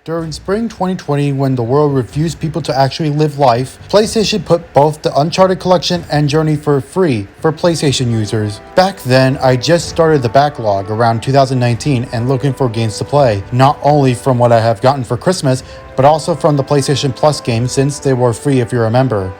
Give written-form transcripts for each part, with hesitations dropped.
During spring 2020, when the world refused people to actually live life, PlayStation put both the Uncharted collection and Journey for free for PlayStation users. Back then, I just started the backlog around 2019 and looking for games to play, not only from what I have gotten for Christmas, but also from the PlayStation Plus games since they were free if you're a member.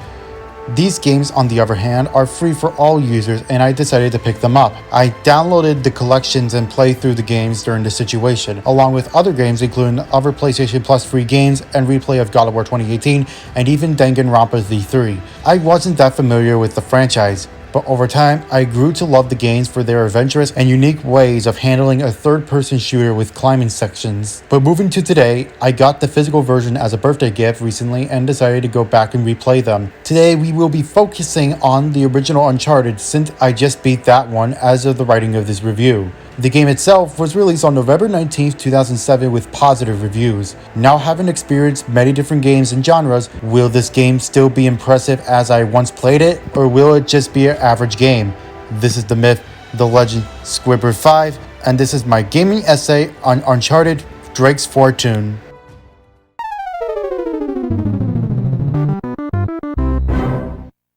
These games, on the other hand, are free for all users and I decided to pick them up. I downloaded the collections and played through the games during this situation, along with other games including other PlayStation Plus free games and replay of God of War 2018 and even Danganronpa V3. I wasn't that familiar with the franchise, but over time, I grew to love the games for their adventurous and unique ways of handling a third-person shooter with climbing sections. But moving to today, I got the physical version as a birthday gift recently and decided to go back and replay them. Today, we will be focusing on the original Uncharted since I just beat that one as of the writing of this review. The game itself was released on November 19th, 2007 with positive reviews. Now having experienced many different games and genres, will this game still be impressive as I once played it, or will it just be an average game? This is the myth, the legend, Squidward 5, and this is my gaming essay on Uncharted Drake's Fortune.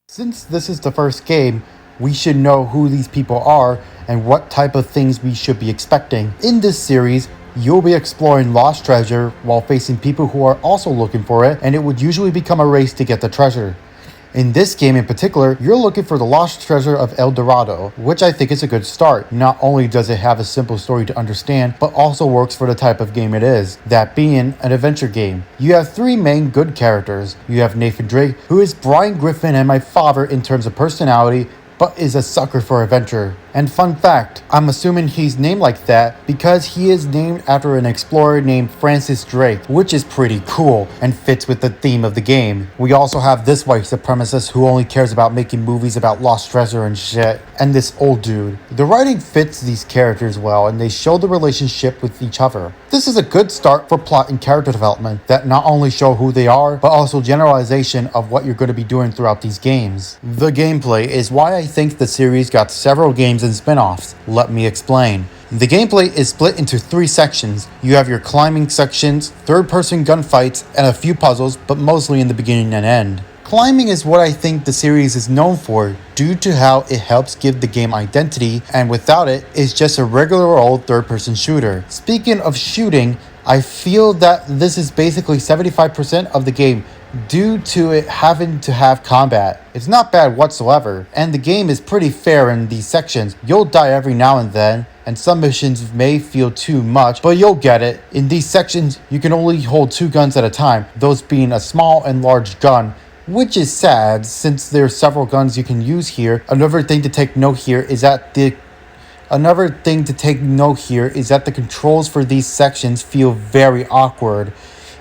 Since this is the first game, we should know who these people are and what type of things we should be expecting. In this series, you'll be exploring lost treasure while facing people who are also looking for it, and it would usually become a race to get the treasure. In this game in particular, you're looking for the lost treasure of El Dorado, which I think is a good start. Not only does it have a simple story to understand, but also works for the type of game it is, that being an adventure game. You have three main good characters. You have Nathan Drake, who is Brian Griffin and my father in terms of personality, but is a sucker for adventure. And fun fact, I'm assuming he's named like that because he is named after an explorer named Francis Drake, which is pretty cool and fits with the theme of the game. We also have this white supremacist who only cares about making movies about lost treasure and shit, and this old dude. The writing fits these characters well and they show the relationship with each other. This is a good start for plot and character development that not only show who they are, but also generalization of what you're going to be doing throughout these games. The gameplay is why I think the series got several games and spin-offs. Let me explain. The gameplay is split into three sections. You have your climbing sections, third-person gunfights, and a few puzzles, but mostly in the beginning and end. Climbing is what I think the series is known for due to how it helps give the game identity, and without it, it's just a regular old third-person shooter. Speaking of shooting, I feel that this is basically 75% of the game due to it having to have combat. It's not bad whatsoever, and the game is pretty fair in these sections. You'll die every now and then, and some missions may feel too much, but you'll get it. In these sections, you can only hold two guns at a time, those being a small and large gun, which is sad since there are several guns you can use here. Another thing to take note here is that the controls for these sections feel very awkward,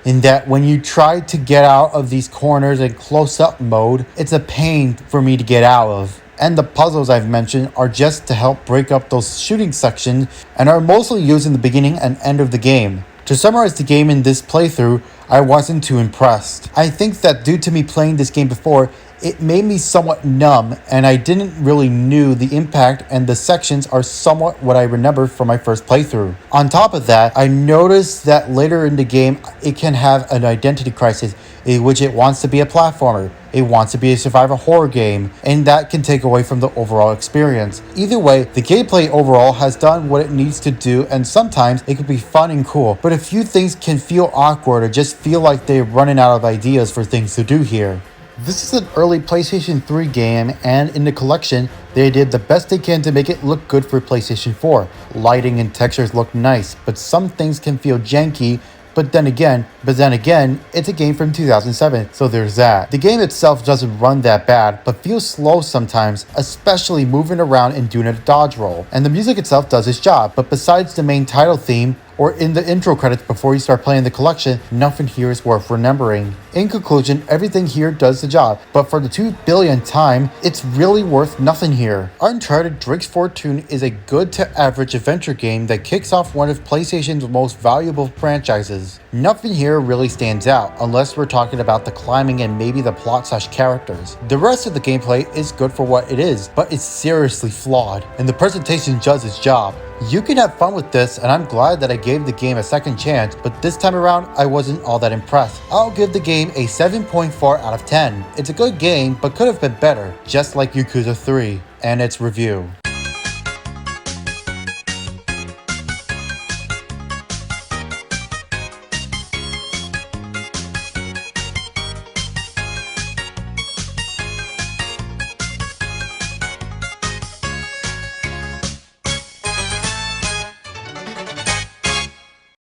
in that when you try to get out of these corners in close-up mode, it's a pain for me to get out of. And the puzzles I've mentioned are just to help break up those shooting sections and are mostly used in the beginning and end of the game. To summarize the game in this playthrough, I wasn't too impressed. I think that due to me playing this game before, it made me somewhat numb and I didn't really knew the impact, and the sections are somewhat what I remember from my first playthrough. On top of that, I noticed that later in the game it can have an identity crisis in which it wants to be a platformer, it wants to be a survival horror game, and that can take away from the overall experience. Either way, the gameplay overall has done what it needs to do, and sometimes it can be fun and cool, but a few things can feel awkward or just feel like they're running out of ideas for things to do here. This is an early PlayStation 3 game, and in the collection, they did the best they can to make it look good for PlayStation 4. Lighting and textures look nice, but some things can feel janky. But then again, it's a game from 2007, so there's that. The game itself doesn't run that bad, but feels slow sometimes, especially moving around and doing a dodge roll. And the music itself does its job, but besides the main title theme, or in the intro credits before you start playing the collection, nothing here is worth remembering. In conclusion, everything here does the job, but for the 2 billionth time, it's really worth nothing here. Uncharted Drake's Fortune is a good to average adventure game that kicks off one of PlayStation's most valuable franchises. Nothing here really stands out, unless we're talking about the climbing and maybe the plot/characters. The rest of the gameplay is good for what it is, but it's seriously flawed, and the presentation does its job. You can have fun with this, and I'm glad that I gave the game a second chance, but this time around, I wasn't all that impressed. I'll give the game a 7.4 out of 10. It's a good game, but could have been better, just like Yakuza 3 and its review.